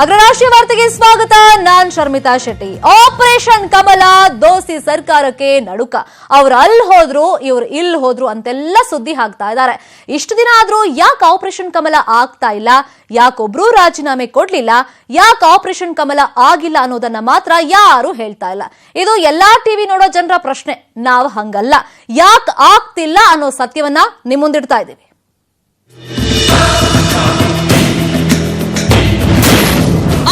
ಅಗ್ರರಾಷ್ಟ್ರೀಯ ವಾರ್ತೆಗೆ ಸ್ವಾಗತ. ನಾನ್ ಶರ್ಮಿತಾ ಶೆಟ್ಟಿ. ಆಪರೇಷನ್ ಕಮಲ ದೋಸ್ತಿ ಸರ್ಕಾರಕ್ಕೆ ನಡುಕ. ಅವ್ರು ಅಲ್ಲಿ ಹೋದ್ರು, ಇವ್ರು ಇಲ್ಲಿ ಹೋದ್ರು ಅಂತೆಲ್ಲ ಸುದ್ದಿ ಹಾಕ್ತಾ ಇದ್ದಾರೆ. ಇಷ್ಟು ದಿನ ಆದ್ರೂ ಯಾಕೆ ಆಪರೇಷನ್ ಕಮಲ ಆಗ್ತಾ ಇಲ್ಲ, ಯಾಕೊಬ್ರು ರಾಜೀನಾಮೆ ಕೊಡ್ಲಿಲ್ಲ, ಯಾಕೆ ಆಪರೇಷನ್ ಕಮಲ ಆಗಿಲ್ಲ ಅನ್ನೋದನ್ನ ಮಾತ್ರ ಯಾರು ಹೇಳ್ತಾ ಇಲ್ಲ. ಇದು ಎಲ್ಲಾ ಟಿವಿ ನೋಡೋ ಜನರ ಪ್ರಶ್ನೆ. ನಾವು ಹಂಗಲ್ಲ, ಯಾಕೆ ಆಗ್ತಿಲ್ಲ ಅನ್ನೋ ಸತ್ಯವನ್ನ ನಿಮ್ ಮುಂದಿಡ್ತಾ ಇದ್ದೀವಿ.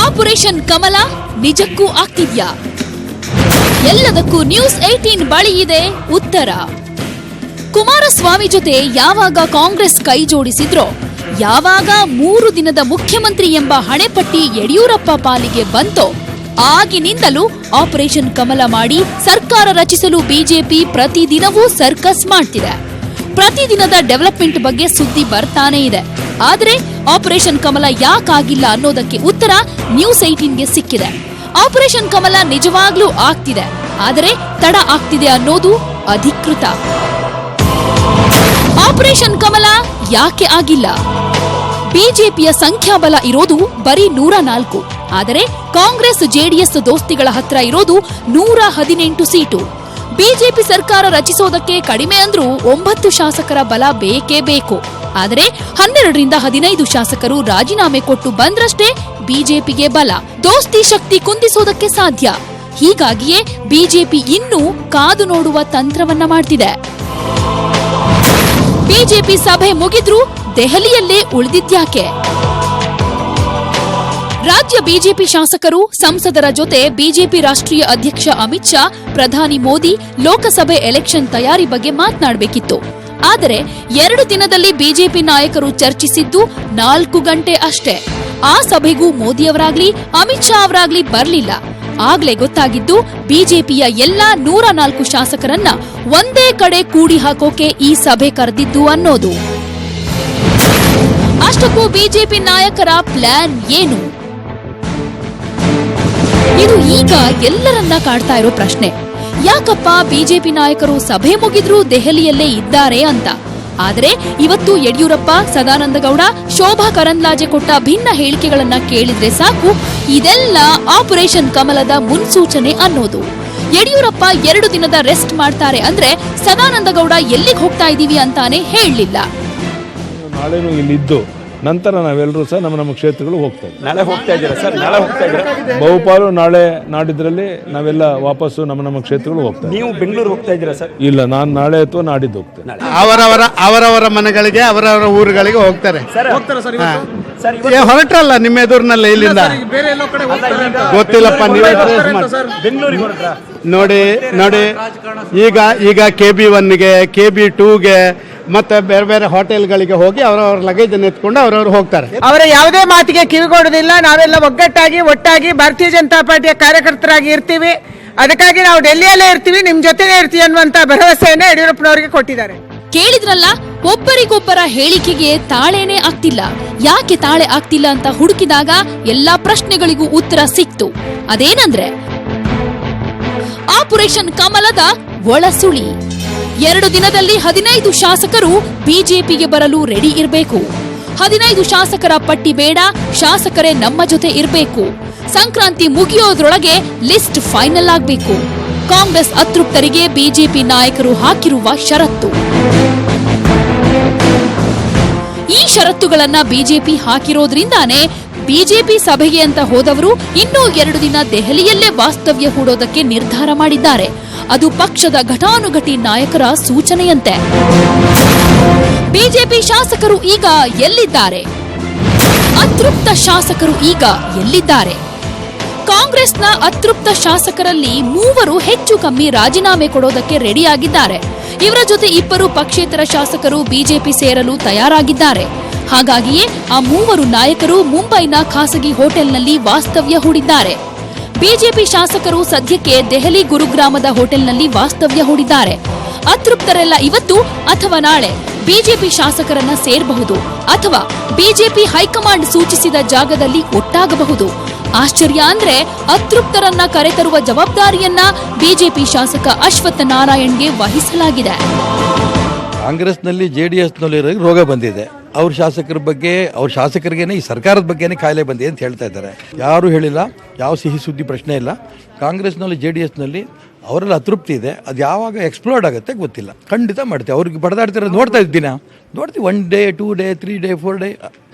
ಆಪರೇಷನ್ ಕಮಲ ನಿಜಕ್ಕೂ ಆಗ್ತಿದ್ಯಾ? ಎಲ್ಲದಕ್ಕೂ ನ್ಯೂಸ್ 18 ಬಳಿ ಇದೆ ಉತ್ತರ. ಕುಮಾರಸ್ವಾಮಿ ಜೊತೆ ಯಾವಾಗ ಕಾಂಗ್ರೆಸ್ ಕೈ ಜೋಡಿಸಿದ್ರೋ, ಯಾವಾಗ 3 ದಿನದ ಮುಖ್ಯಮಂತ್ರಿ ಎಂಬ ಹಣೆಪಟ್ಟಿ ಯಡಿಯೂರಪ್ಪ ಪಾಲಿಗೆ ಬಂತೋ, ಆಗಿನಿಂದಲೂ ಆಪರೇಷನ್ ಕಮಲ ಮಾಡಿ ಸರ್ಕಾರ ರಚಿಸಲು ಬಿಜೆಪಿ ಪ್ರತಿದಿನವೂ ಸರ್ಕಸ್ ಮಾಡ್ತಿದೆ. ಪ್ರತಿದಿನದ ಡೆವಲಪ್ಮೆಂಟ್ ಬಗ್ಗೆ ಸುದ್ದಿ ಬರ್ತಾನೆ ಇದೆ. ಆದ್ರೆ ಆಪರೇಷನ್ ಕಮಲ ಯಾಕಾಗಿಲ್ಲ ಅನ್ನೋದಕ್ಕೆ ಉತ್ತರ ನ್ಯೂಸ್ 18ಗೆ ಸಿಕ್ಕಿದೆ. ಆಪರೇಷನ್ ಕಮಲ ನಿಜವಾಗ್ಲೂ ಆಗ್ತಿದೆ, ಆದರೆ ತಡ ಆಗ್ತಿದೆ ಅನ್ನೋದು ಅಧಿಕೃತ. ಆಪರೇಷನ್ ಕಮಲ ಯಾಕೆ ಆಗಿಲ್ಲ? ಬಿಜೆಪಿಯ ಸಂಖ್ಯಾಬಲ ಇರೋದು ಬರೀ 104, ಆದರೆ ಕಾಂಗ್ರೆಸ್ ಜೆಡಿಎಸ್ ದೋಸ್ತಿಗಳ ಹತ್ರ ಇರೋದು 118 ಸೀಟು. ಬಿಜೆಪಿ ಸರ್ಕಾರ ರಚಿಸೋದಕ್ಕೆ ಕಡಿಮೆ ಅಂದ್ರೂ 9 ಶಾಸಕರ ಬಲ ಬೇಕೇ ಬೇಕು. ಆದರೆ 12ರಿಂದ 15 ಶಾಸಕರು ರಾಜೀನಾಮೆ ಕೊಟ್ಟು ಬಂದ್ರಷ್ಟೇ ಬಿಜೆಪಿಗೆ ಬಲ, ದೋಸ್ತಿ ಶಕ್ತಿ ಕುಂದಿಸೋದಕ್ಕೆ ಸಾಧ್ಯ. ಹೀಗಾಗಿಯೇ ಬಿಜೆಪಿ ಇನ್ನೂ ಕಾದು ನೋಡುವ ತಂತ್ರವನ್ನ ಮಾಡ್ತಿದೆ. ಬಿಜೆಪಿ ಸಭೆ ಮುಗಿದ್ರೂ ದೆಹಲಿಯಲ್ಲೇ ಉಳಿದಿದ್ಯಾಕೆ? ರಾಜ್ಯ ಬಿಜೆಪಿ ಶಾಸಕರು, ಸಂಸದರ ಜೊತೆ ಬಿಜೆಪಿ ರಾಷ್ಟ್ರೀಯ ಅಧ್ಯಕ್ಷ ಅಮಿತ್ ಶಾ, ಪ್ರಧಾನಿ ಮೋದಿ ಲೋಕಸಭೆ ಎಲೆಕ್ಷನ್ ತಯಾರಿ ಬಗ್ಗೆ ಮಾತನಾಡಬೇಕಿತ್ತು. ಆದರೆ 2 ದಿನದಲ್ಲಿ ಬಿಜೆಪಿ ನಾಯಕರು ಚರ್ಚಿಸಿದ್ದು 4 ಗಂಟೆ ಅಷ್ಟೇ. ಆ ಸಭೆಗೂ ಮೋದಿಯವರಾಗ್ಲಿ ಅಮಿತ್ ಶಾ ಅವರಾಗ್ಲಿ ಬರ್ಲಿಲ್ಲ. ಆಗ್ಲೇ ಗೊತ್ತಾಗಿದ್ದು ಬಿಜೆಪಿಯ ಎಲ್ಲಾ 104 ಶಾಸಕರನ್ನ ಒಂದೇ ಕಡೆ ಕೂಡಿ ಹಾಕೋಕೆ ಈ ಸಭೆ ಕರೆದಿದ್ದು ಅನ್ನೋದು. ಅಷ್ಟಕ್ಕೂ ಬಿಜೆಪಿ ನಾಯಕರ ಪ್ಲಾನ್ ಏನು? ಇದು ಈಗ ಎಲ್ಲರನ್ನ ಕಾಡ್ತಾ ಇರೋ ಪ್ರಶ್ನೆ. ಯಾಕಪ್ಪ ಬಿಜೆಪಿ ನಾಯಕರು ಸಭೆ ಮುಗಿದ್ರೂ ದೆಹಲಿಯಲ್ಲೇ ಇದ್ದಾರೆ ಅಂತ. ಆದರೆ ಇವತ್ತು ಯಡಿಯೂರಪ್ಪ, ಸದಾನಂದಗೌಡ, ಶೋಭಾ ಕರಂದ್ಲಾಜೆ ಕೊಟ್ಟ ಭಿನ್ನ ಹೇಳಿಕೆಗಳನ್ನ ಕೇಳಿದ್ರೆ ಸಾಕು, ಇದೆಲ್ಲ ಆಪರೇಷನ್ ಕಮಲದ ಮುನ್ಸೂಚನೆ ಅನ್ನೋದು. ಯಡಿಯೂರಪ್ಪ 2 ದಿನದ ರೆಸ್ಟ್ ಮಾಡ್ತಾರೆ ಅಂದ್ರೆ ಸದಾನಂದಗೌಡ ಎಲ್ಲಿಗೆ ಹೋಗ್ತಾ ಇದೀವಿ ಅಂತಾನೆ ಹೇಳಲಿಲ್ಲ. ನಾಳೆನೂ ಇಲ್ಲಿದ್ದು ನಂತರ ನಾವೆಲ್ಲರೂ ಸಹ ನಮ್ಮ ಕ್ಷೇತ್ರಗಳು ಹೋಗ್ತೇವೆ. ನಾಳೆ ಹೋಗ್ತಾ ಇದ್ದೀರಾ ಸರ್? ನಾಳೆ ಹೋಗ್ತಾ ಇದ್ದೀರಾ? ಬಹುಪಾಲು ನಾಳೆ ನಾಡಿದ್ರಲ್ಲಿ ನಾವೆಲ್ಲ ವಾಪಸ್ಸು ನಮ್ಮ ಕ್ಷೇತ್ರಗಳು ಹೋಗ್ತೇವೆ. ನೀವು ಬೆಂಗಳೂರು ಹೋಗ್ತಾ ಇದ್ದೀರಾ ಸರ್? ಇಲ್ಲ, ನಾನು ನಾಳೆ ಅಥವಾ ನಾಡಿದ್ದು ಹೋಗ್ತೇನೆ. ಅವರವರ ಮನೆಗಳಿಗೆ, ಅವರವರ ಊರುಗಳಿಗೆ ಹೋಗ್ತಾರೆ. ಹೊರಟ್ರಲ್ಲ ನಿಮ್ಮ ಎದುರಿನಲ್ಲ, ಇಲ್ಲಿಂದ ಗೊತ್ತಿಲ್ಲಪ್ಪ, ನೀವೇ ಬೆಂಗಳೂರಿಗೆ ಹೊರಟ್ರಾ? ನೋಡಿ ಈಗ KB1ಗೆ, KB2ಗೆ ಮತ್ತೆ ಬೇರೆ ಬೇರೆ ಹೋಟೆಲ್ಗಳಿಗೆ ಹೋಗಿ ಅವರವರ ಲಗೇಜ್ ಎತ್ಕೊಂಡು ಅವರವರು ಹೋಗ್ತಾರೆ. ಅವರ ಯಾವುದೇ ಮಾತಿಗೆ ಕಿವಿಗೊಡುವುದಿಲ್ಲ. ನಾವೆಲ್ಲ ಒಟ್ಟಾಗಿ ಭಾರತೀಯ ಜನತಾ ಪಾರ್ಟಿಯ ಕಾರ್ಯಕರ್ತರಾಗಿ ಇರ್ತೀವಿ. ಅದಕ್ಕಾಗಿ ನಾವು ಡೆಲ್ಲಿಯಲ್ಲೇ ಇರ್ತೀವಿ, ನಿಮ್ ಜೊತೆನೇ ಇರ್ತೀವಿ ಅನ್ನುವಂತ ಭರವಸೆಯನ್ನ ಯಡಿಯೂರಪ್ಪನವರಿಗೆ ಕೊಟ್ಟಿದ್ದಾರೆ. ಕೇಳಿದ್ರಲ್ಲ, ಒಬ್ಬರಿಗೊಬ್ಬರ ಹೇಳಿಕೆಗೆ ತಾಳೇನೇ ಆಗ್ತಿಲ್ಲ. ಯಾಕೆ ತಾಳೆ ಆಗ್ತಿಲ್ಲ ಅಂತ ಹುಡುಕಿದಾಗ ಎಲ್ಲಾ ಪ್ರಶ್ನೆಗಳಿಗೂ ಉತ್ತರ ಸಿಕ್ತು. ಅದೇನಂದ್ರೆ ಆಪರೇಷನ್ ಕಮಲದ ಒಳಸುಳಿ. 2 ದಿನದಲ್ಲಿ 15 ಶಾಸಕರು ಬಿಜೆಪಿಗೆ ಬರಲು ರೆಡಿ ಇರಬೇಕು. 15 ಶಾಸಕರ ಪಟ್ಟಿ ಬೇಡ, ಶಾಸಕರೇ ನಮ್ಮ ಜೊತೆ ಇರಬೇಕು. ಸಂಕ್ರಾಂತಿ ಮುಗಿಯೋದ್ರೊಳಗೆ ಲಿಸ್ಟ್ ಫೈನಲ್ ಆಗಬೇಕು. ಕಾಂಗ್ರೆಸ್ ಅತೃಪ್ತರಿಗೆ ಬಿಜೆಪಿ ನಾಯಕರು ಹಾಕಿರುವ ಷರತ್ತು. ಈ ಷರತ್ತುಗಳನ್ನ ಬಿಜೆಪಿ ಹಾಕಿರೋದ್ರಿಂದಾನೇ ಬಿಜೆಪಿ ಸಭೆಗೆ ಅಂತ ಹೋದವರು ಇನ್ನೂ 2 ದಿನ ದೆಹಲಿಯಲ್ಲೇ ವಾಸ್ತವ್ಯ ಹೂಡೋದಕ್ಕೆ ನಿರ್ಧಾರ ಮಾಡಿದ್ದಾರೆ. ಅದು ಪಕ್ಷದ ಘಟಾನುಘಟಿ ನಾಯಕರ ಸೂಚನೆಯಂತೆ. ಬಿಜೆಪಿ ಶಾಸಕರು ಈಗ ಎಲ್ಲಿದ್ದಾರೆ? ಅತೃಪ್ತ ಶಾಸಕರು ಈಗ ಎಲ್ಲಿದ್ದಾರೆ? ಕಾಂಗ್ರೆಸ್ನ ಅತೃಪ್ತ ಶಾಸಕರಲ್ಲಿ 3 ಹೆಚ್ಚು ಕಮ್ಮಿ ರಾಜೀನಾಮೆ ಕೊಡೋದಕ್ಕೆ ರೆಡಿಯಾಗಿದ್ದಾರೆ. ಇವರ ಜೊತೆ 2 ಪಕ್ಷೇತರ ಶಾಸಕರು ಬಿಜೆಪಿ ಸೇರಲು ತಯಾರಾಗಿದ್ದಾರೆ. ಹಾಗಾಗಿಯೇ ಆ 3 ನಾಯಕರು ಮುಂಬೈನ ಖಾಸಗಿ ಹೋಟೆಲ್ನಲ್ಲಿ ವಾಸ್ತವ್ಯ ಹೂಡಿದ್ದಾರೆ. ಬಿಜೆಪಿ ಶಾಸಕರು ಸದ್ಯಕ್ಕೆ ದೆಹಲಿ ಗುರುಗ್ರಾಮದ ಹೋಟೆಲ್ನಲ್ಲಿ ವಾಸ್ತವ್ಯ ಹೂಡಿದ್ದಾರೆ. ಅತೃಪ್ತರೆಲ್ಲ ಇವತ್ತು ಅಥವಾ ನಾಳೆ ಬಿಜೆಪಿ ಶಾಸಕರನ್ನ ಸೇರಬಹುದು, ಅಥವಾ ಬಿಜೆಪಿ ಹೈಕಮಾಂಡ್ ಸೂಚಿಸಿದ ಜಾಗದಲ್ಲಿ ಒಟ್ಟಾಗಬಹುದು. ಆಶ್ಚರ್ಯ ಅಂದ್ರೆ ಅತೃಪ್ತರನ್ನ ಕರೆತರುವ ಜವಾಬ್ದಾರಿಯನ್ನ ಬಿಜೆಪಿ ಶಾಸಕ ಅಶ್ವತ್ಥ ನಾರಾಯಣ್ಗೆ ವಹಿಸಲಾಗಿದೆ. ಕಾಂಗ್ರೆಸ್ನಲ್ಲಿ JDSನಲ್ಲಿ ರೋಗ ಬಂದಿದೆ. ಅವ್ರ ಶಾಸಕರ ಬಗ್ಗೆ ಅವ್ರ ಶಾಸಕರಿಗೇನೆ ಈ ಸರ್ಕಾರದ ಬಗ್ಗೆನೇ ಕಾಯಿಲೆ ಬಂದಿದೆ ಅಂತ ಹೇಳ್ತಾ ಇದ್ದಾರೆ. ಯಾರೂ ಹೇಳಿಲ್ಲ, ಯಾವ ಸಿಹಿ ಸುದ್ದಿ ಪ್ರಶ್ನೆ ಇಲ್ಲ. ಕಾಂಗ್ರೆಸ್ನಲ್ಲಿ JDSನಲ್ಲಿ ಅವರೆಲ್ಲ ಅತೃಪ್ತಿ ಇದೆ. ಅದು ಯಾವಾಗ ಎಕ್ಸ್ಪ್ಲೋರ್ಡ್ ಆಗುತ್ತೆ ಗೊತ್ತಿಲ್ಲ. ಖಂಡಿತ ಮಾಡ್ತೀವಿ. ಅವ್ರಿಗೆ ಬಡದಾಡ್ತಿರೋದು ನೋಡ್ತಾ ಇದ್ದೀನಿ, ನೋಡ್ತೀವಿ. 1 day 2 day 3 day 4 day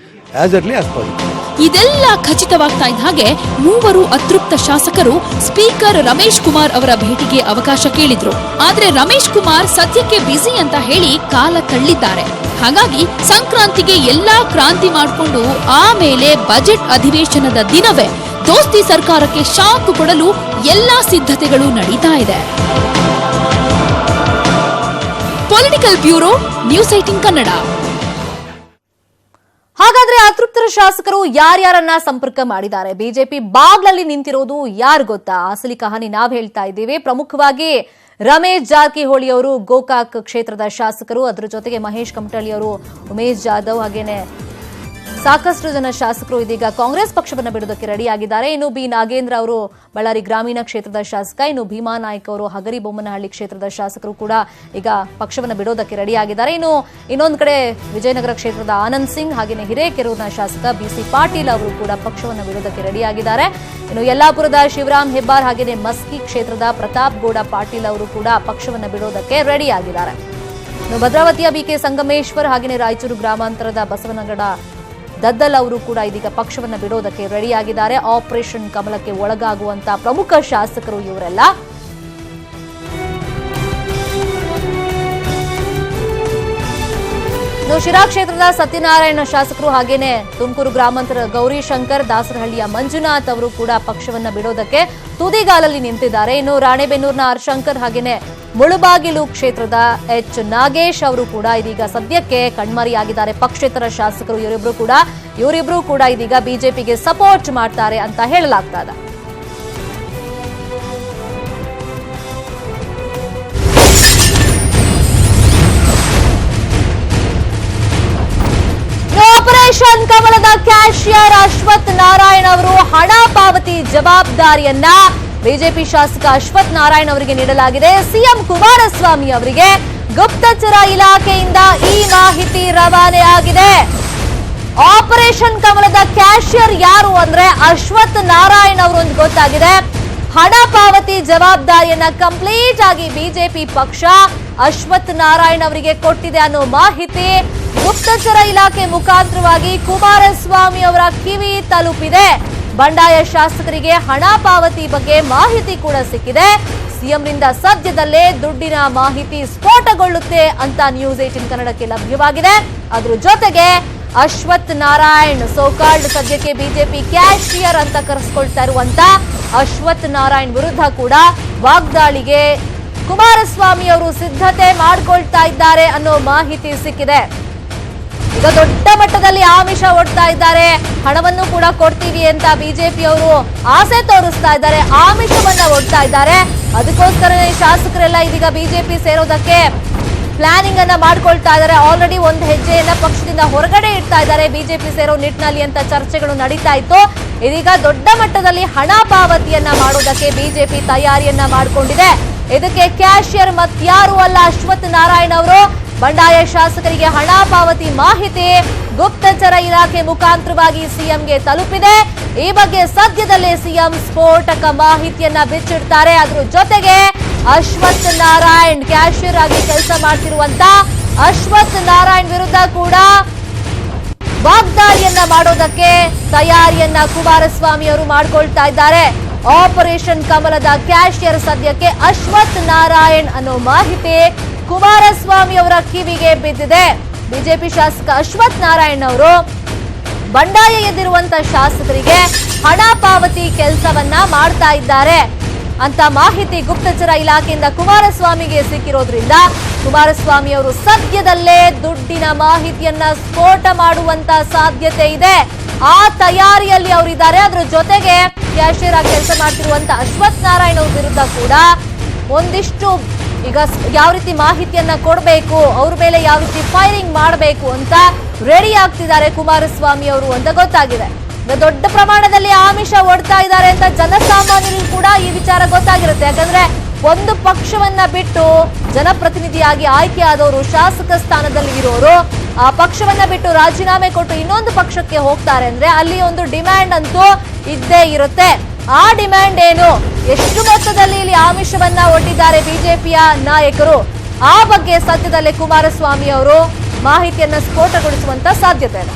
as early as possible. ಇದೆಲ್ಲ ಖಚಿತವಾಗ್ತಾ ಇದ್ದ ಹಾಗೆ ಮೂವರು ಅತೃಪ್ತ ಶಾಸಕರು ಸ್ಪೀಕರ್ ರಮೇಶ್ ಕುಮಾರ್ ಅವರ ಭೇಟಿಗೆ ಅವಕಾಶ ಕೇಳಿದ್ರು. ಆದ್ರೆ ರಮೇಶ್ ಕುಮಾರ್ ಸದ್ಯಕ್ಕೆ ಬ್ಯುಸಿ ಅಂತ ಹೇಳಿ ಕಾಲ ತಳ್ಳಿದ್ದಾರೆ. ಹಾಗಾಗಿ ಸಂಕ್ರಾಂತಿಗೆ ಎಲ್ಲಾ ಕ್ರಾಂತಿ ಮಾಡಿಕೊಂಡು ಆಮೇಲೆ ಬಜೆಟ್ ಅಧಿವೇಶನದ ದಿನವೇ ದೋಸ್ತಿ ಸರ್ಕಾರಕ್ಕೆ ಶಾಕ್ ಕೊಡಲು ಎಲ್ಲಾ ಸಿದ್ಧತೆಗಳು ನಡೀತಾ ಇದೆ. Political bureau, news 18 Kannada. ಹಾಗಾದ್ರೆ ಅತೃಪ್ತರ ಶಾಸಕರು ಯಾರ್ಯಾರನ್ನ ಸಂಪರ್ಕ ಮಾಡಿದ್ದಾರೆ? ಬಿಜೆಪಿ ಬಾಗ್ಲಲ್ಲಿ ನಿಂತಿರೋದು ಯಾರು ಗೊತ್ತಾ? ಅಸಲಿ ಕಹಾನಿ ನಾವ್ ಹೇಳ್ತಾ ಇದ್ದೀವಿ. ಪ್ರಮುಖವಾಗಿ ರಮೇಶ್ ಜಾರಕಿಹೊಳಿ ಅವರು ಗೋಕಾಕ್ ಕ್ಷೇತ್ರದ ಶಾಸಕರು, ಅದರ ಜೊತೆಗೆ ಮಹೇಶ್ ಕಮಟಳ್ಳಿ ಅವರು, ಉಮೇಶ್ ಜಾಧವ್, ಹಾಗೇನೆ ಸಾಕಷ್ಟು ಜನ ಶಾಸಕರು ಇದೀಗ ಕಾಂಗ್ರೆಸ್ ಪಕ್ಷವನ್ನು ಬಿಡೋದಕ್ಕೆ ರೆಡಿಯಾಗಿದ್ದಾರೆ. ಇನ್ನು ಬಿ ನಾಗೇಂದ್ರ ಅವರು ಬಳ್ಳಾರಿ ಗ್ರಾಮೀಣ ಕ್ಷೇತ್ರದ ಶಾಸಕ, ಇನ್ನು ಭೀಮಾ ನಾಯ್ಕ ಅವರು ಹಗರಿಬೊಮ್ಮನಹಳ್ಳಿ ಕ್ಷೇತ್ರದ ಶಾಸಕರು ಕೂಡ ಈಗ ಪಕ್ಷವನ್ನು ಬಿಡೋದಕ್ಕೆ ರೆಡಿಯಾಗಿದ್ದಾರೆ. ಇನ್ನು ಇನ್ನೊಂದು ಕಡೆ ವಿಜಯನಗರ ಕ್ಷೇತ್ರದ ಆನಂದ್ ಸಿಂಗ್, ಹಾಗೆಯೇ ಹಿರೇಕೆರೂರಿನ ಶಾಸಕ BC ಪಾಟೀಲ್ ಅವರು ಕೂಡ ಪಕ್ಷವನ್ನು ಬಿಡೋದಕ್ಕೆ ರೆಡಿಯಾಗಿದ್ದಾರೆ. ಇನ್ನು ಯಲ್ಲಾಪುರದ ಶಿವರಾಮ್ ಹೆಬ್ಬಾರ್, ಹಾಗೆಯೇ ಮಸ್ಕಿ ಕ್ಷೇತ್ರದ ಪ್ರತಾಪ್ ಗೌಡ ಪಾಟೀಲ್ ಅವರು ಕೂಡ ಪಕ್ಷವನ್ನು ಬಿಡೋದಕ್ಕೆ ರೆಡಿಯಾಗಿದ್ದಾರೆ. ಇನ್ನು ಭದ್ರಾವತಿಯ BK ಸಂಗಮೇಶ್ವರ್, ಹಾಗೆಯೇ ರಾಯಚೂರು ಗ್ರಾಮಾಂತರದ ಬಸವನಗಡ ದದ್ದಲ್ ಅವರು ಕೂಡ ಇದೀಗ ಪಕ್ಷವನ್ನು ಬಿಡೋದಕ್ಕೆ ರೆಡಿಯಾಗಿದ್ದಾರೆ. ಆಪರೇಷನ್ ಕಮಲಕ್ಕೆ ಒಳಗಾಗುವಂತ ಪ್ರಮುಖ ಶಾಸಕರು ಇವರೆಲ್ಲ. ಶಿರಾ ಕ್ಷೇತ್ರದ ಸತ್ಯನಾರಾಯಣ ಶಾಸಕರು, ಹಾಗೇನೆ ತುಮಕೂರು ಗ್ರಾಮಾಂತರ ಗೌರಿಶಂಕರ್, ದಾಸರಹಳ್ಳಿಯ ಮಂಜುನಾಥ್ ಅವರು ಕೂಡ ಪಕ್ಷವನ್ನು ಬಿಡೋದಕ್ಕೆ ತುದಿಗಾಲಲ್ಲಿ ನಿಂತಿದ್ದಾರೆ. ಇನ್ನು ರಾಣೆಬೆನ್ನೂರಿನ ಆರ್ ಶಂಕರ್, ಹಾಗೇನೆ ಮುಳುಬಾಗಿಲು ಕ್ಷೇತ್ರದ H ನಾಗೇಶ್ ಅವರು ಕೂಡ ಇದೀಗ ಸದ್ಯಕ್ಕೆ ಕಣ್ಮರೆಯಾಗಿದ್ದಾರೆ. ಪಕ್ಷೇತರ ಶಾಸಕರು ಇವರಿಬ್ರು ಕೂಡ ಇದೀಗ ಬಿಜೆಪಿಗೆ ಸಪೋರ್ಟ್ ಮಾಡ್ತಾರೆ ಅಂತ ಹೇಳಲಾಗ್ತಾ ಇದೆ. ಆಪರೇಷನ್ ಕಮಲದ ಕ್ಯಾಶಿಯರ್ ಅಶ್ವಥ್ ನಾರಾಯಣ್ ಅವರು ಹಣ ಪಾವತಿ ಜವಾಬ್ದಾರಿಯನ್ನ ಬಿಜೆಪಿ ಶಾಸಕ ಅಶ್ವಥ್ ನಾರಾಯಣ್ ಅವರಿಗೆ ನೀಡಲಾಗಿದೆ. ಸಿಎಂ ಕುಮಾರಸ್ವಾಮಿ ಅವರಿಗೆ ಗುಪ್ತಚರ ಇಲಾಖೆಯಿಂದ ಈ ಮಾಹಿತಿ ರವಾನೆ ಆಗಿದೆ. ಆಪರೇಷನ್ ಕಮಲದ ಕ್ಯಾಶಿಯರ್ ಯಾರು ಅಂದ್ರೆ ಅಶ್ವಥ್ ನಾರಾಯಣ್ ಅವರು ಅಂತ ಗೊತ್ತಾಗಿದೆ. ಹಣ ಪಾವತಿ ಜವಾಬ್ದಾರಿಯನ್ನ ಕಂಪ್ಲೀಟ್ ಆಗಿ ಬಿಜೆಪಿ ಪಕ್ಷ ಅಶ್ವಥ್ ನಾರಾಯಣ್ ಅವರಿಗೆ ಕೊಟ್ಟಿದೆ ಅನ್ನೋ ಮಾಹಿತಿ ಗುಪ್ತಚರ ಇಲಾಖೆ ಮುಖಾಂತರವಾಗಿ ಕುಮಾರಸ್ವಾಮಿ ಅವರ ಕಿವಿ ತಲುಪಿದೆ. ಬಂಡಾಯ ಶಾಸಕರಿಗೆ ಹಣ ಪಾವತಿ ಬಗ್ಗೆ ಮಾಹಿತಿ ಕೂಡ ಸಿಕ್ಕಿದೆ. ಸಿಎಂನಿಂದ ಸದ್ಯದಲ್ಲೇ ದುಡ್ಡಿನ ಮಾಹಿತಿ ಸ್ಫೋಟಗೊಳ್ಳುತ್ತೆ ಅಂತ ನ್ಯೂಸ್ 18 ಕನ್ನಡಕ್ಕೆ ಲಭ್ಯವಾಗಿದೆ. ಅದರ ಜೊತೆಗೆ ಅಶ್ವಥ್ ನಾರಾಯಣ್ ಸೋಕಾಲ್ಡ್ ಸದ್ಯಕ್ಕೆ ಬಿಜೆಪಿ ಕ್ಯಾಶಿಯರ್ ಅಂತ ಕರೆಸ್ಕೊಳ್ತಾ ಇರುವಂತ ಅಶ್ವಥ್ ನಾರಾಯಣ್ ವಿರುದ್ಧ ಕೂಡ ವಾಗ್ದಾಳಿಗೆ ಕುಮಾರಸ್ವಾಮಿ ಅವರು ಸಿದ್ಧತೆ ಮಾಡಿಕೊಳ್ತಾ ಇದ್ದಾರೆ ಅನ್ನೋ ಮಾಹಿತಿ ಸಿಕ್ಕಿದೆ. ಈಗ ದೊಡ್ಡ ಮಟ್ಟದಲ್ಲಿ ಆಮಿಷ ಒಡ್ತಾ ಇದ್ದಾರೆ. ಹಣವನ್ನು ಕೂಡ ಕೊಡ್ತೀವಿ ಅಂತ ಬಿಜೆಪಿ ಅವರು ಆಸೆ ತೋರಿಸ್ತಾ ಇದ್ದಾರೆ, ಆಮಿಷವನ್ನ ಒಡ್ತಾ ಇದ್ದಾರೆ. ಅದಕ್ಕೋಸ್ಕರನೇ ಶಾಸಕರೆಲ್ಲ ಇದೀಗ ಬಿಜೆಪಿ ಸೇರೋದಕ್ಕೆ ಪ್ಲಾನಿಂಗ್ ಅನ್ನ ಮಾಡ್ಕೊಳ್ತಾ ಇದ್ದಾರೆ. ಆಲ್ರೆಡಿ ಒಂದು ಹೆಜ್ಜೆಯನ್ನ ಪಕ್ಷದಿಂದ ಹೊರಗಡೆ ಇಡ್ತಾ ಇದ್ದಾರೆ ಬಿಜೆಪಿ ಸೇರೋ ನಿಟ್ಟಿನಲ್ಲಿ ಅಂತ ಚರ್ಚೆಗಳು ನಡೀತಾ ಇತ್ತು. ಇದೀಗ ದೊಡ್ಡ ಮಟ್ಟದಲ್ಲಿ ಹಣ ಪಾವತಿಯನ್ನ ಮಾಡೋದಕ್ಕೆ ಬಿಜೆಪಿ ತಯಾರಿಯನ್ನ ಮಾಡಿಕೊಂಡಿದೆ. ಇದಕ್ಕೆ ಕ್ಯಾಶಿಯರ್ ಮತ್ಯಾರು ಅಲ್ಲ, ಅಶ್ವಥ್ ನಾರಾಯಣ್ ಅವರು. ಬಂಡಾಯ ಶಾಸಕರಿಗೆ ಹಣ ಪಾವತಿ ಮಾಹಿತಿ ಗುಪ್ತಚರ ಇಲಾಖೆ ಮುಖಾಂತರವಾಗಿ ಸಿಎಂಗೆ ತಲುಪಿದೆ. ಈ ಬಗ್ಗೆ ಸದ್ಯದಲ್ಲೇ ಸಿಎಂ ಸ್ಫೋಟಕ ಮಾಹಿತಿಯನ್ನ ಬಿಚ್ಚಿಡ್ತಾರೆ. ಅದ್ರ ಜೊತೆಗೆ ಅಶ್ವಥ್ ನಾರಾಯಣ್ ಕ್ಯಾಶಿಯರ್ ಆಗಿ ಕೆಲಸ ಮಾಡ್ತಿರುವಂತ ಅಶ್ವಥ್ ನಾರಾಯಣ್ ವಿರುದ್ಧ ಕೂಡ ವಾಗ್ದಾಳಿಯನ್ನ ಮಾಡೋದಕ್ಕೆ ತಯಾರಿಯನ್ನ ಕುಮಾರಸ್ವಾಮಿ ಅವರು ಮಾಡ್ಕೊಳ್ತಾ ಇದ್ದಾರೆ. ಆಪರೇಷನ್ ಕಮಲದ ಕ್ಯಾಶಿಯರ್ ಸದ್ಯಕ್ಕೆ ಅಶ್ವಥ್ ನಾರಾಯಣ್ ಅನ್ನೋ ಮಾಹಿತಿ ಕುಮಾರಸ್ವಾಮಿ ಅವರ ಕಿವಿಗೆ ಬಿದ್ದಿದೆ. ಬಿಜೆಪಿ ಶಾಸಕ ಅಶ್ವಥ್ ನಾರಾಯಣ್ ಅವರು ಬಂಡಾಯ ಎದ್ದಿರುವಂತ ಶಾಸಕರಿಗೆ ಹಣ ಪಾವತಿ ಕೆಲಸವನ್ನ ಮಾಡ್ತಾ ಇದ್ದಾರೆ ಅಂತ ಮಾಹಿತಿ ಗುಪ್ತಚರ ಇಲಾಖೆಯಿಂದ ಕುಮಾರಸ್ವಾಮಿಗೆ ಸಿಕ್ಕಿರೋದ್ರಿಂದ ಕುಮಾರಸ್ವಾಮಿ ಅವರು ಸದ್ಯದಲ್ಲೇ ದುಡ್ಡಿನ ಮಾಹಿತಿಯನ್ನ ಸ್ಫೋಟ ಮಾಡುವಂತ ಸಾಧ್ಯತೆ ಇದೆ. ಆ ತಯಾರಿಯಲ್ಲಿ ಅವರಿದ್ದಾರೆ. ಅದರ ಜೊತೆಗೆ ಕ್ಯಾಶಿಯರ್ ಆಗಿ ಕೆಲಸ ಮಾಡ್ತಿರುವಂತ ಅಶ್ವಥ್ ನಾರಾಯಣ್ ಅವ್ರ ವಿರುದ್ಧ ಕೂಡ ಒಂದಿಷ್ಟು ಈಗ ಯಾವ ರೀತಿ ಮಾಹಿತಿಯನ್ನ ಕೊಡಬೇಕು, ಅವ್ರ ಮೇಲೆ ಯಾವ ರೀತಿ ಫೈರಿಂಗ್ ಮಾಡಬೇಕು ಅಂತ ರೆಡಿ ಆಗ್ತಿದ್ದಾರೆ ಕುಮಾರಸ್ವಾಮಿ ಅವರು ಅಂತ ಗೊತ್ತಾಗಿದೆ. ದೊಡ್ಡ ಪ್ರಮಾಣದಲ್ಲಿ ಆಮಿಷ ಒಡ್ತಾ ಇದ್ದಾರೆ ಅಂತ ಜನಸಾಮಾನ್ಯರಿಗೂ ಕೂಡ ಈ ವಿಚಾರ ಗೊತ್ತಾಗಿರುತ್ತೆ. ಯಾಕಂದ್ರೆ ಒಂದು ಪಕ್ಷವನ್ನ ಬಿಟ್ಟು ಜನಪ್ರತಿನಿಧಿಯಾಗಿ ಆಯ್ಕೆಯಾದವರು, ಶಾಸಕ ಸ್ಥಾನದಲ್ಲಿ ಇರೋರು ಆ ಪಕ್ಷವನ್ನ ಬಿಟ್ಟು ರಾಜೀನಾಮೆ ಕೊಟ್ಟು ಇನ್ನೊಂದು ಪಕ್ಷಕ್ಕೆ ಹೋಗ್ತಾರೆ ಅಂದ್ರೆ ಅಲ್ಲಿ ಒಂದು ಡಿಮ್ಯಾಂಡ್ ಅಂತೂ ಇದ್ದೇ ಇರುತ್ತೆ. ಆ ಡಿಮ್ಯಾಂಡ್ ಏನು, ಎಷ್ಟು ಮೊತ್ತದಲ್ಲಿ ಇಲ್ಲಿ ಆಮಿಷವನ್ನ ಒಡ್ಡಿದ್ದಾರೆ ಬಿಜೆಪಿಯ ನಾಯಕರು, ಆ ಬಗ್ಗೆ ಸದ್ಯದಲ್ಲೇ ಕುಮಾರಸ್ವಾಮಿ ಅವರು ಮಾಹಿತಿಯನ್ನ ಸ್ಫೋಟಗೊಳಿಸುವಂತ ಸಾಧ್ಯತೆ ಇದೆ.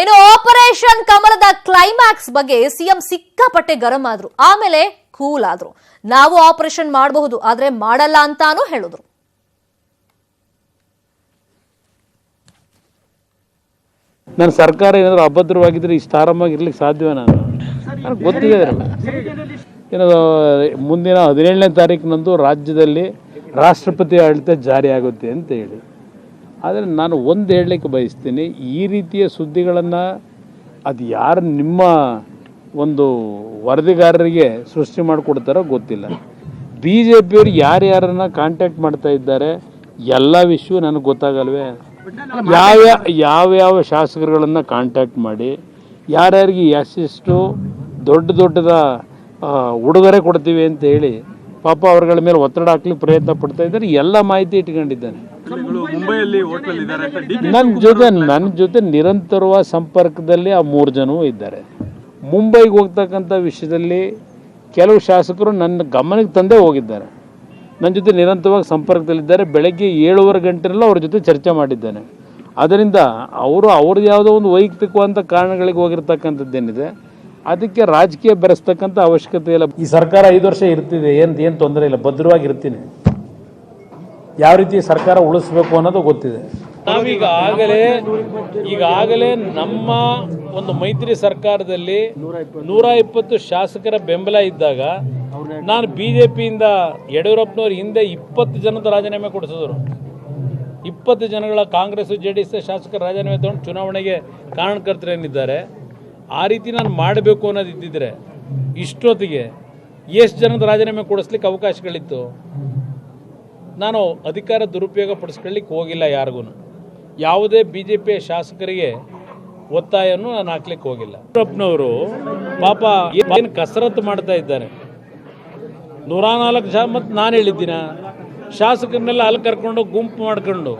ಇನ್ನು ಆಪರೇಷನ್ ಕಮಲದ ಕ್ಲೈಮ್ಯಾಕ್ಸ್ ಬಗ್ಗೆ ಸಿಎಂ ಸಿಕ್ಕಾಪಟ್ಟೆ ಗರಂ ಆದ್ರು, ಆಮೇಲೆ ಕೂಲ್ ಆದ್ರು. ನಾವು ಆಪರೇಷನ್ ಮಾಡಬಹುದು ಆದ್ರೆ ಮಾಡಲ್ಲ ಅಂತಾನೂ ಹೇಳಿದ್ರು. ನನ್ನ ಸರ್ಕಾರ ಏನಾದರೂ ಅಭದ್ರವಾಗಿದ್ರೆ ಇಷ್ಟು ಆರಾಮಾಗಿ ಇರ್ಲಿಕ್ಕೆ ಸಾಧ್ಯವೇ? ನನಗೆ ಗೊತ್ತಿದೆ ಏನೋ ಮುಂದಿನ 17ನೇ ತಾರೀಕಿನಂದು ರಾಜ್ಯದಲ್ಲಿ ರಾಷ್ಟ್ರಪತಿ ಆಡಳಿತ ಜಾರಿ ಆಗುತ್ತೆ ಅಂತ ಹೇಳಿ. ಆದರೆ ನಾನು ಒಂದು ಹೇಳಲಿಕ್ಕೆ ಬಯಸ್ತೀನಿ, ಈ ರೀತಿಯ ಸುದ್ದಿಗಳನ್ನು ಅದು ಯಾರು ನಿಮ್ಮ ಒಂದು ವರದಿಗಾರರಿಗೆ ಸೃಷ್ಟಿ ಮಾಡಿಕೊಡ್ತಾರೋ ಗೊತ್ತಿಲ್ಲ. ಬಿ ಜೆ ಪಿಯವರು ಯಾರ್ಯಾರನ್ನ ಕಾಂಟ್ಯಾಕ್ಟ್ ಮಾಡ್ತಾ ಇದ್ದಾರೆ ಎಲ್ಲ ವಿಷಯ ನನಗೆ ಗೊತ್ತಾಗಲ್ವೇ? ಯಾವ್ಯಾವ ಶಾಸಕರುಗಳನ್ನು ಕಾಂಟ್ಯಾಕ್ಟ್ ಮಾಡಿ ಯಾರ್ಯಾರಿಗೆ ಎಷ್ಟೆಷ್ಟು ದೊಡ್ಡದ ಉಡುಗೊರೆ ಕೊಡ್ತೀವಿ ಅಂತ ಹೇಳಿ ಪಾಪ ಅವರುಗಳ ಮೇಲೆ ಒತ್ತಡ ಹಾಕ್ಲಿಕ್ಕೆ ಪ್ರಯತ್ನ ಪಡ್ತಾ ಇದ್ದಾರೆ. ಎಲ್ಲ ಮಾಹಿತಿ ಇಟ್ಕೊಂಡಿದ್ದಾನೆ. ನನ್ನ ಜೊತೆ ನಿರಂತರವಾದ ಸಂಪರ್ಕದಲ್ಲಿ ಆ 3 ಜನವೂ ಇದ್ದಾರೆ. ಮುಂಬೈಗೆ ಹೋಗ್ತಕ್ಕಂಥ ವಿಷಯದಲ್ಲಿ ಕೆಲವು ಶಾಸಕರು ನನ್ನ ಗಮನಕ್ಕೆ ತಂದೇ ಹೋಗಿದ್ದಾರೆ. ನನ್ನ ಜೊತೆ ನಿರಂತರವಾಗಿ ಸಂಪರ್ಕದಲ್ಲಿದ್ದಾರೆ. ಬೆಳಗ್ಗೆ 7:15 ಗಂಟೆನಲ್ಲೂ ಅವ್ರ ಜೊತೆ ಚರ್ಚೆ ಮಾಡಿದ್ದೇನೆ. ಅದರಿಂದ ಅವ್ರದ್ದು ಯಾವುದೋ ಒಂದು ವೈಯಕ್ತಿಕವಾದಂಥ ಕಾರಣಗಳಿಗೆ ಹೋಗಿರ್ತಕ್ಕಂಥದ್ದೇನಿದೆ, ಅದಕ್ಕೆ ರಾಜಕೀಯ ಬೆರೆಸ್ತಕ್ಕಂಥ ಅವಶ್ಯಕತೆ ಇಲ್ಲ. ಈ ಸರ್ಕಾರ 5 ವರ್ಷ ಇರ್ತಿದೆ, ಏನು ತೊಂದರೆ ಇಲ್ಲ, ಭದ್ರವಾಗಿರ್ತೀನಿ. ಯಾವ ರೀತಿ ಸರ್ಕಾರ ಉಳಿಸ್ಬೇಕು ಅನ್ನೋದು ಗೊತ್ತಿದೆ. ಈಗಾಗಲೇ ನಮ್ಮ ಒಂದು ಮೈತ್ರಿ ಸರ್ಕಾರದಲ್ಲಿ 120 ಶಾಸಕರ ಬೆಂಬಲ ಇದ್ದಾಗ ನಾನು ಬಿಜೆಪಿಯಿಂದ ಯಡಿಯೂರಪ್ಪನವ್ರ ಹಿಂದೆ 20 ಜನದ ರಾಜೀನಾಮೆ ಕೊಡಿಸಿದ್ರು. 20 ಜನಗಳ ಕಾಂಗ್ರೆಸ್ JDS ಶಾಸಕರ ರಾಜೀನಾಮೆ ತಗೊಂಡು ಚುನಾವಣೆಗೆ ಕಾರಣಕರ್ತರೇನಿದ್ದಾರೆ, ಆ ರೀತಿ ನಾನು ಮಾಡಬೇಕು ಅನ್ನೋದು ಇದ್ದಿದ್ರೆ ಇಷ್ಟೊತ್ತಿಗೆ ಎಷ್ಟು ಜನದ ರಾಜೀನಾಮೆ ಕೊಡಿಸ್ಲಿಕ್ಕೆ ಅವಕಾಶಗಳಿತ್ತು. ನಾನು ಅಧಿಕಾರ ದುರುಪಯೋಗ ಪಡಿಸ್ಕೊಳ್ಳಿಕ್ಕೆ ಹೋಗಿಲ್ಲ. ಯಾರಿಗೂ ಯಾವುದೇ BJP ಶಾಸಕರಿಗೆ ಒತ್ತಾಯವನ್ನು ನಾನು ಹಾಕ್ಲಿಕ್ಕೆ ಹೋಗಿಲ್ಲ. ಯಡಿಯೂರಪ್ಪನವರು ಪಾಪ ಏನು ಕಸರತ್ತು ಮಾಡ್ತಾ ಇದ್ದಾರೆ. 104 ಮತ್ತು ನಾನು ಹೇಳಿದ್ದೀನ ಶಾಸಕರನ್ನೆಲ್ಲ ಅಲ್ಲಿ ಕರ್ಕೊಂಡು ಗುಂಪು ಮಾಡ್ಕೊಂಡು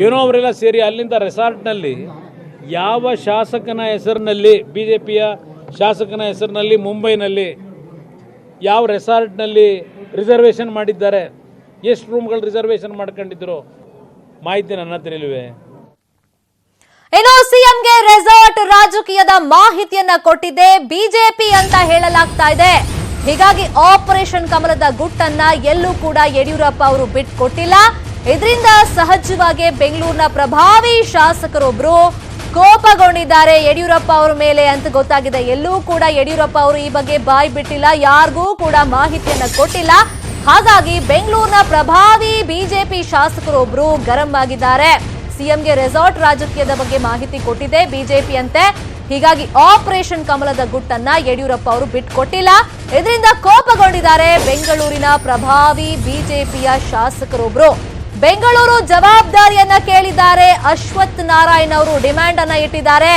ಏನೋ ಅವರೆಲ್ಲ ಸೇರಿ ಅಲ್ಲಿಂದ ರೆಸಾರ್ಟ್ನಲ್ಲಿ ಯಾವ ಶಾಸಕನ ಹೆಸರಿನಲ್ಲಿ BJPಯ ಶಾಸಕನ ಹೆಸರಿನಲ್ಲಿ ಮುಂಬೈನಲ್ಲಿ ಯಾವ ರೆಸಾರ್ಟ್ನಲ್ಲಿ ರಿಸರ್ವೇಷನ್ ಮಾಡಿದ್ದಾರೆ, ಎಷ್ಟು ರೂಮ್ಗಳು ರಿಸರ್ವೇಷನ್ ಮಾಡ್ಕೊಂಡಿದ್ರು ಮಾಹಿತಿ ನನ್ನ ಹತ್ರ ಇಲ್ವೇ? ಇನ್ನು ಸಿಎಂಗೆ ರೆಸಾರ್ಟ್ ರಾಜಕೀಯದ ಮಾಹಿತಿಯನ್ನ ಕೊಟ್ಟಿದೆ ಬಿಜೆಪಿ ಅಂತ ಹೇಳಲಾಗ್ತಾ ಇದೆ. ಹೀಗಾಗಿ ಆಪರೇಷನ್ ಕಮಲದ ಗುಟ್ಟನ್ನ ಎಲ್ಲೂ ಕೂಡ ಯಡಿಯೂರಪ್ಪ ಅವರು ಬಿಟ್ಕೊಟ್ಟಿಲ್ಲ. ಇದರಿಂದ ಸಹಜವಾಗಿ ಬೆಂಗಳೂರಿನ ಪ್ರಭಾವಿ ಶಾಸಕರೊಬ್ರು ಕೋಪಗೊಂಡಿದ್ದಾರೆ ಯಡಿಯೂರಪ್ಪ ಅವರ ಮೇಲೆ ಅಂತ ಗೊತ್ತಾಗಿದೆ. ಎಲ್ಲೂ ಕೂಡ ಯಡಿಯೂರಪ್ಪ ಅವರು ಈ ಬಗ್ಗೆ ಬಾಯಿ ಬಿಟ್ಟಿಲ್ಲ, ಯಾರಿಗೂ ಕೂಡ ಮಾಹಿತಿಯನ್ನ ಕೊಟ್ಟಿಲ್ಲ. ಹಾಗಾಗಿ ಬೆಂಗಳೂರಿನ ಪ್ರಭಾವಿ ಬಿಜೆಪಿ ಶಾಸಕರೊಬ್ರು ಗರಂ ಆಗಿದ್ದಾರೆ. ಸಿಎಂಗೆ ರೆಸಾರ್ಟ್ ರಾಜಕೀಯದ ಬಗ್ಗೆ ಮಾಹಿತಿ ಕೊಟ್ಟಿದೆ ಬಿಜೆಪಿ ಅಂತೆ. ಹೀಗಾಗಿ ಆಪರೇಷನ್ ಕಮಲದ ಗುಟ್ಟನ್ನ ಯಡಿಯೂರಪ್ಪ ಅವರು ಬಿಟ್ಕೊಟ್ಟಿಲ್ಲ. ಇದರಿಂದ ಕೋಪಗೊಂಡಿದ್ದಾರೆ ಬೆಂಗಳೂರಿನ ಪ್ರಭಾವಿ ಬಿಜೆಪಿಯ ಶಾಸಕರೊಬ್ರು. ಬೆಂಗಳೂರು ಜವಾಬ್ದಾರಿಯನ್ನ ಕೇಳಿದ್ದಾರೆ. ಅಶ್ವಥ್ ನಾರಾಯಣ್ ಅವರು ಡಿಮ್ಯಾಂಡ್ ಅನ್ನ ಇಟ್ಟಿದ್ದಾರೆ.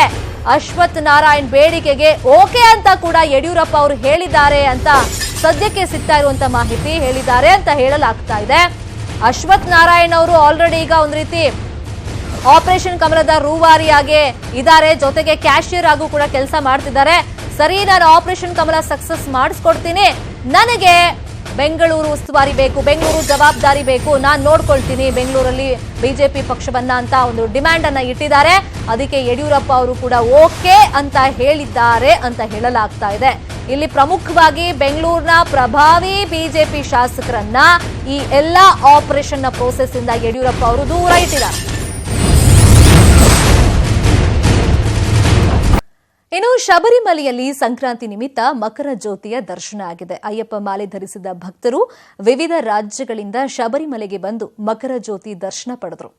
ಅಶ್ವಥ್ ನಾರಾಯಣ್ ಬೇಡಿಕೆಗೆ ಓಕೆ ಅಂತ ಕೂಡ ಯಡಿಯೂರಪ್ಪ ಅವರು ಹೇಳಿದ್ದಾರೆ ಅಂತ ಸದ್ಯಕ್ಕೆ ಸಿಗ್ತಾ ಇರುವಂತ ಮಾಹಿತಿ ಹೇಳಿದ್ದಾರೆ ಅಂತ ಹೇಳಲಾಗ್ತಾ ಇದೆ. ಅಶ್ವಥ್ ನಾರಾಯಣ್ ಅವರು ಆಲ್ರೆಡಿ ಈಗ ಒಂದ್ ರೀತಿ ಆಪರೇಷನ್ ಕಮಲದ ರೂವಾರಿಯಾಗಿ ಇದ್ದಾರೆ, ಜೊತೆಗೆ ಕ್ಯಾಶಿಯರ್ ಆಗೂ ಕೂಡ ಕೆಲಸ ಮಾಡ್ತಿದ್ದಾರೆ. ಸರಿ, ನಾನು ಆಪರೇಷನ್ ಕಮಲ ಸಕ್ಸಸ್ ಮಾಡಿಸ್ಕೊಡ್ತೀನಿ, ನನಗೆ ಬೆಂಗಳೂರು ಉಸ್ತುವಾರಿ ಬೇಕು, ಬೆಂಗಳೂರು ಜವಾಬ್ದಾರಿ ಬೇಕು, ನಾನು ನೋಡ್ಕೊಳ್ತೀನಿ ಬೆಂಗಳೂರಲ್ಲಿ ಬಿಜೆಪಿ ಪಕ್ಷವನ್ನ ಅಂತ ಒಂದು ಡಿಮ್ಯಾಂಡ್ ಅನ್ನ ಇಟ್ಟಿದ್ದಾರೆ. ಅದಕ್ಕೆ ಯಡಿಯೂರಪ್ಪ ಅವರು ಕೂಡ ಓಕೆ ಅಂತ ಹೇಳಿದ್ದಾರೆ ಅಂತ ಹೇಳಲಾಗ್ತಾ ಇದೆ. ಇಲ್ಲಿ ಪ್ರಮುಖವಾಗಿ ಬೆಂಗಳೂರಿನ ಪ್ರಭಾವಿ ಬಿಜೆಪಿ ಶಾಸಕರನ್ನ ಈ ಎಲ್ಲಾ ಆಪರೇಷನ್ ನ ಪ್ರೋಸೆಸ್ ಇಂದ ಯಡಿಯೂರಪ್ಪ ಅವರು ದೂರ ಇಟ್ಟಿದ್ದಾರೆ. ಇನ್ನು ಶಬರಿಮಲೆಯಲ್ಲಿ ಸಂಕ್ರಾಂತಿ ನಿಮಿತ್ತ ಮಕರ ಜ್ಯೋತಿಯ ದರ್ಶನ ಆಗಿದೆ. ಅಯ್ಯಪ್ಪ ಮಾಲೆ ಧರಿಸಿದ ಭಕ್ತರು ವಿವಿಧ ರಾಜ್ಯಗಳಿಂದ ಶಬರಿಮಲೆಗೆ ಬಂದು ಮಕರ ಜ್ಯೋತಿ ದರ್ಶನ ಪಡೆದರು.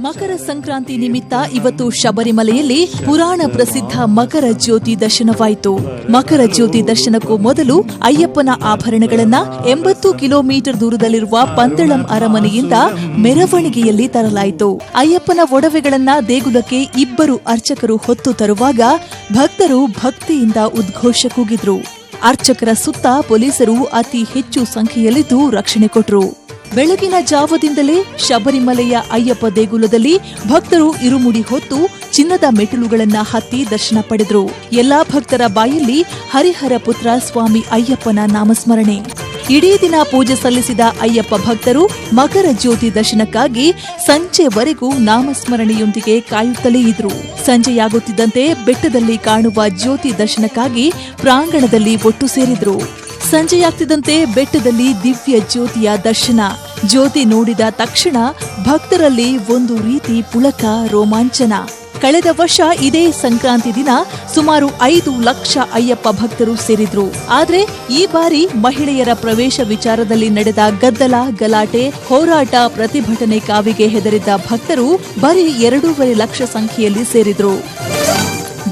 ಮಕರ ಸಂಕ್ರಾಂತಿ ನಿಮಿತ್ತ ಇವತ್ತು ಶಬರಿಮಲೆಯಲ್ಲಿ ಪುರಾಣ ಪ್ರಸಿದ್ಧ ಮಕರ ಜ್ಯೋತಿ ದರ್ಶನವಾಯಿತು. ಮಕರ ಜ್ಯೋತಿ ದರ್ಶನಕ್ಕೂ ಮೊದಲು ಅಯ್ಯಪ್ಪನ ಆಭರಣಗಳನ್ನ 80 ಕಿಲೋಮೀಟರ್ ದೂರದಲ್ಲಿರುವ ಪಂದಳಂ ಅರಮನೆಯಿಂದ ಮೆರವಣಿಗೆಯಲ್ಲಿ ತರಲಾಯಿತು. ಅಯ್ಯಪ್ಪನ ಒಡವೆಗಳನ್ನ ದೇಗುಲಕ್ಕೆ 2 ಅರ್ಚಕರು ಹೊತ್ತು ತರುವಾಗ ಭಕ್ತರು ಭಕ್ತಿಯಿಂದ ಉದ್ಘೋಷ ಕೂಗಿದ್ರು. ಅರ್ಚಕರ ಸುತ್ತ ಪೊಲೀಸರು ಅತಿ ಹೆಚ್ಚು ಸಂಖ್ಯೆಯಲ್ಲಿದ್ದು ರಕ್ಷಣೆ ಕೊಟ್ಟರು. ಬೆಳಗಿನ ಜಾವದಿಂದಲೇ ಶಬರಿಮಲೆಯ ಅಯ್ಯಪ್ಪ ದೇಗುಲದಲ್ಲಿ ಭಕ್ತರು ಇರುಮುಡಿ ಹೊತ್ತು ಚಿನ್ನದ ಮೆಟ್ಟಿಲುಗಳನ್ನ ಹತ್ತಿ ದರ್ಶನ ಪಡೆದರು. ಎಲ್ಲಾ ಭಕ್ತರ ಬಾಯಲ್ಲಿ ಹರಿಹರ ಪುತ್ರ ಸ್ವಾಮಿ ಅಯ್ಯಪ್ಪನ ನಾಮಸ್ಮರಣೆ. ಇಡೀ ದಿನ ಪೂಜೆ ಸಲ್ಲಿಸಿದ ಅಯ್ಯಪ್ಪ ಭಕ್ತರು ಮಕರ ಜ್ಯೋತಿ ದರ್ಶನಕ್ಕಾಗಿ ಸಂಜೆವರೆಗೂ ನಾಮಸ್ಮರಣೆಯೊಂದಿಗೆ ಕಾಯುತ್ತಲೇ ಇದ್ರು. ಸಂಜೆಯಾಗುತ್ತಿದ್ದಂತೆ ಬೆಟ್ಟದಲ್ಲಿ ಕಾಣುವ ಜ್ಯೋತಿ ದರ್ಶನಕ್ಕಾಗಿ ಪ್ರಾಂಗಣದಲ್ಲಿ ಒಟ್ಟು ಸೇರಿದ್ರು. ಸಂಜೆಯಾಗ್ತಿದ್ದಂತೆ ಬೆಟ್ಟದಲ್ಲಿ ದಿವ್ಯ ಜ್ಯೋತಿಯ ದರ್ಶನ. ಜ್ಯೋತಿ ನೋಡಿದ ತಕ್ಷಣ ಭಕ್ತರಲ್ಲಿ ಒಂದು ರೀತಿ ಪುಳಕ, ರೋಮಾಂಚನ. ಕಳೆದ ವರ್ಷ ಇದೇ ಸಂಕ್ರಾಂತಿ ದಿನ ಸುಮಾರು 5 ಲಕ್ಷ ಅಯ್ಯಪ್ಪ ಭಕ್ತರು ಸೇರಿದ್ರು. ಆದ್ರೆ ಈ ಬಾರಿ ಮಹಿಳೆಯರ ಪ್ರವೇಶ ವಿಚಾರದಲ್ಲಿ ನಡೆದ ಗದ್ದಲ, ಗಲಾಟೆ, ಹೋರಾಟ, ಪ್ರತಿಭಟನೆ ಕಾವಿಗೆ ಹೆದರಿದ್ದ ಭಕ್ತರು ಬರೀ 2.5 ಲಕ್ಷ ಸಂಖ್ಯೆಯಲ್ಲಿ ಸೇರಿದ್ರು.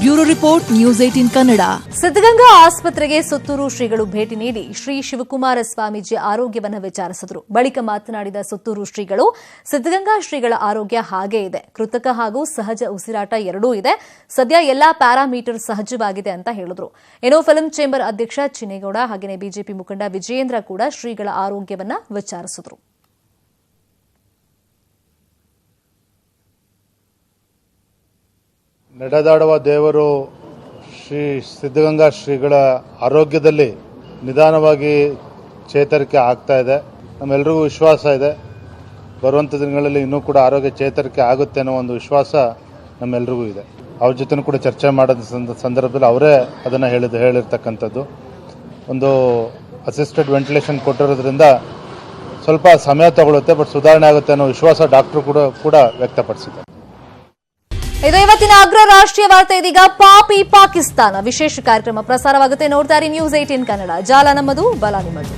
Bureau report, news 18 Kannada. Siddaganga ಆಸ್ಪತ್ರೆಗೆ ಸುತ್ತೂರು ಶ್ರೀಗಳು ಭೇಟಿ ನೀಡಿ ಶ್ರೀ ಶಿವಕುಮಾರ ಸ್ವಾಮೀಜಿ ಆರೋಗ್ಯವನ್ನು ವಿಚಾರಿಸಿದರು. ಬಳಿಕ ಮಾತನಾಡಿದ ಸುತ್ತೂರು ಶ್ರೀಗಳು, ಸಿದ್ಧಗಂಗಾ ಶ್ರೀಗಳ ಆರೋಗ್ಯ ಹಾಗೇ ಇದೆ. ಕೃತಕ ಹಾಗೂ ಸಹಜ ಉಸಿರಾಟ ಎರಡೂ ಇದೆ. ಸದ್ಯ ಎಲ್ಲಾ ಪ್ಯಾರಾಮೀಟರ್ ಸಹಜವಾಗಿದೆ ಅಂತ ಹೇಳಿದ್ರು. ಏನೋ ಫಿಲ್ಮ್ ಚೇಂಬರ್ ಅಧ್ಯಕ್ಷ ಚಿನ್ನೇಗೌಡ ಹಾಗೆಯೇ ಬಿಜೆಪಿ ಮುಖಂಡ ವಿಜಯೇಂದ್ರ ಕೂಡ ಶ್ರೀಗಳ ಆರೋಗ್ಯವನ್ನು ವಿಚಾರಿಸಿದರು. ನಡೆದಾಡುವ ದೇವರು ಶ್ರೀ ಸಿದ್ಧಗಂಗಾ ಶ್ರೀಗಳ ಆರೋಗ್ಯದಲ್ಲಿ ನಿಧಾನವಾಗಿ ಚೇತರಿಕೆ ಆಗ್ತಾ ಇದೆ. ನಮ್ಮೆಲ್ಲರಿಗೂ ವಿಶ್ವಾಸ ಇದೆ, ಬರುವಂಥ ದಿನಗಳಲ್ಲಿ ಇನ್ನೂ ಕೂಡ ಆರೋಗ್ಯ ಚೇತರಿಕೆ ಆಗುತ್ತೆ ಅನ್ನೋ ಒಂದು ವಿಶ್ವಾಸ ನಮ್ಮೆಲ್ಲರಿಗೂ ಇದೆ. ಅವ್ರ ಜೊತೆ ಕೂಡ ಚರ್ಚೆ ಮಾಡೋದ ಸಂದರ್ಭದಲ್ಲಿ ಅವರೇ ಅದನ್ನು ಹೇಳಿರ್ತಕ್ಕಂಥದ್ದು. ಒಂದು ಅಸಿಸ್ಟೆಡ್ ವೆಂಟಿಲೇಷನ್ ಕೊಟ್ಟಿರೋದ್ರಿಂದ ಸ್ವಲ್ಪ ಸಮಯ ತಗೊಳುತ್ತೆ, ಬಟ್ ಸುಧಾರಣೆ ಆಗುತ್ತೆ ಅನ್ನೋ ವಿಶ್ವಾಸ ಡಾಕ್ಟರ್ ಕೂಡ ವ್ಯಕ್ತಪಡಿಸಿದ್ದಾರೆ. ಇದು ಇವತ್ತಿನ ಅಗ್ರ ರಾಷ್ಟ್ರೀಯ ವಾರ್ತೆ. ಇದೀಗ ಪಾಪಿ ಪಾಕಿಸ್ತಾನ ವಿಶೇಷ ಕಾರ್ಯಕ್ರಮ ಪ್ರಸಾರವಾಗುತ್ತೆ. ನೋಡ್ತಾರೆ ನ್ಯೂಸ್ 18 ಕನ್ನಡ. ಜಾಲ ನಮ್ಮದು, ಬಲ ನಿಮ್ಮದು.